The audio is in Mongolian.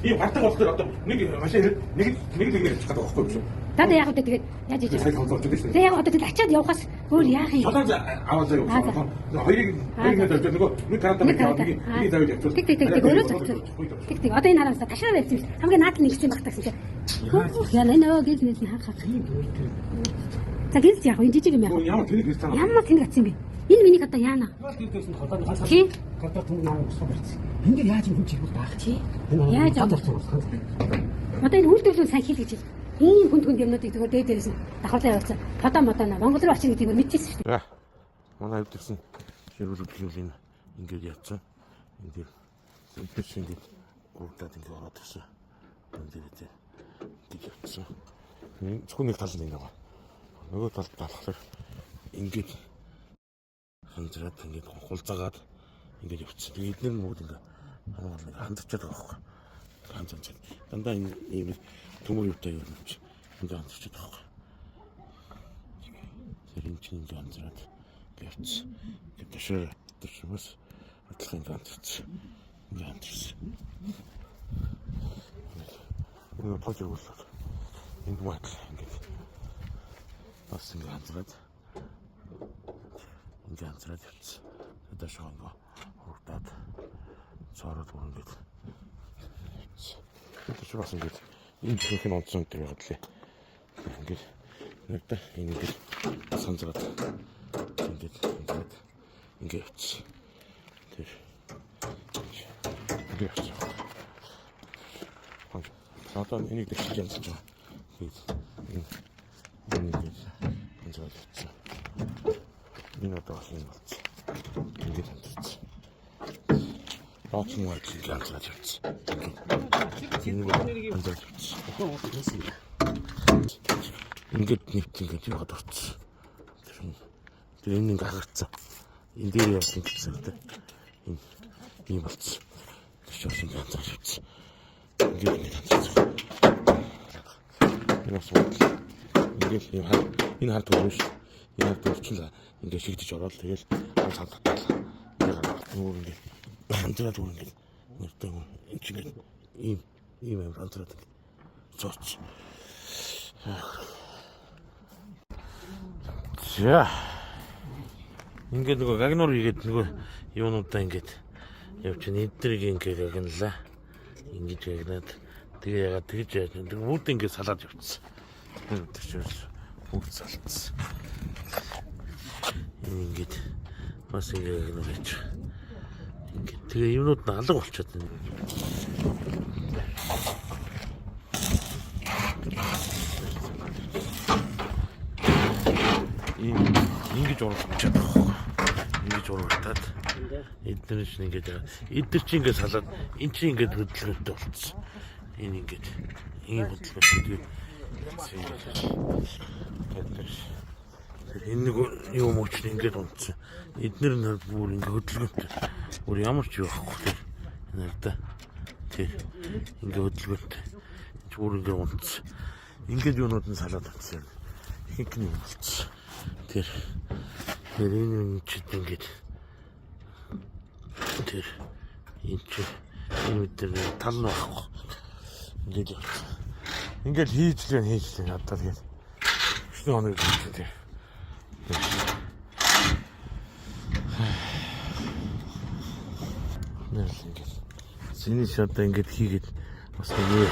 이 왔다 갔다 왔다 нэг машин нэг ингэж чадах байхгүй юу? Та яах вэ тэгээд яаж хийж байгаа? Тэг яг одоо тэгээд ачаад явахаас өөр яах юм? Шалаад аваад явах. Хоёрыг тавьж нөгөө нэг карантаа нэг тавьж явчих. Тэг өөрөө зөв. Тэг одоо энэ хараасаа ташраа явчих. Хамгийн наад нь нэгсэн багтагсан чинь. Яа нөө гэл нэлсэн хаах. За гэл яах вэ? Жижиг юм яах вэ? Ямар тэнэг гэсэн. Ямар тэнэг атсан бэ? Энэ миний одоо яана? Чи гадаа түн наа усах барьсан. Энд яаж юм хүч ирэх байх чи? Яаж авах? Одоо энэ үйлдвэрлэл сайн хийх гэж байна. Ийм хүнд юмнуудыг зөвхөн дээрээс нь давхарлаа явуулсан. Фото модоо Монгол руу очих гэдгийг мэдчихсэн шүү дээ. За. Манай өвдөрсөн ширүүлэл энэ ингээд ятсан. Энд дээр сэтгүүч ингээд гурдаад ингээд ороод ирсэн. Энд дээр тийм ятсан. Зөвхөн нэг тал нь ингээ. Нөгөө талд болохоор ингээд хандраад ингээд хулцаагаад ингээд явчихсан. Тэгээ эдгээр нь бүгд ингээд хандчихад байгаа байхгүй. Хандчихад. Дандаа ийм төмөр юутай юм чи. Ингээд хандчихад байгаа байхгүй. Тэр энэ чинь ингээд хандраад явчихсан. Тэгээд төшөөс атлахын хандчихсан. Ингээд хандчихсан. Энэ пожиг болоод энэ мат ингээд бас ингээд хандраад ингээд хандраад явчихсан. Тэгээд шоонго хурдаад цаараад үргээд тэр бас ингээд энэ их онцсон дээр яваад лээ. Ингээд нэгдэ ингээд сандраад ингээд явчихсан. Тэр ингээд явчихсан. Одоо энийг дэвшиж явуулж байгаа. Энэ ингээд хандраад явчихсан. Энэ одоо бас юм болчих. Ингээд хандчихсан. Баач нь яаж хандраад явчихсан. Ингээд нэг ингээд яваад орчихсон. Тэр энэ ингээд хагарцсан. Энэ дээр явсан гэсэн үг. Энэ юм болчихсон. Тэр шоос ингээд хандраад явчихсан. Ингээд хандраад. Энэ бас ингээд энэ хард төрөш. Энэ хард төрчихлээ. Ингээд шигдэж ороод тэгэл ханд татлаа. Ингээд хандраад ингээд нэртэй энэ чинь ийм амар хандраад зооч. За. Ингээд нөгөө гагнуур игээд нөгөө юунуудаа ингээд явчихна. Эднэрийг ингээд гагналаа. Ингээд гагнаад тэгээ ягаад тэгж бүгд ингээд салаад явчихсан. Тэр чинь бүгд салцсан. Ингээд бас ингээд гагнуур хийж. Ингээд тэгээ юмнууд нь алга болчиход байна. Ингэж урагчаад байгаа. Ингэж урагтаад эдгээр чинь ингээд эдгээр чинь ингээд салаад эн чинь ингээд хөдөлгөөнтэй болчихсон. Энэ ингээд ийм хөдөлгөөнтэй энэ нэг юм уу чинь ингээд унтсан. Эдгээр нь бүр ингээд хөдөлгөөнтэй. Бүр ямар ч юу байхгүй. Нэрдэ. Тэр ингээд хөдөлгөөнтэй. Бүр ингээд унтсан. Ингээд юунууд нь салаад авчихсан. Ихэнх нь болчихсон. Тэр энэ чинь ингээд тэр энэ чинь энэ тал нь байхгүй. Ингээд явчихсан. Ингээд хийж лээ одоо тэгээд 9 хоног хийсэн тэр. Нэр ингээд зэний шатаа ингээд хийгээд бас нэг юм.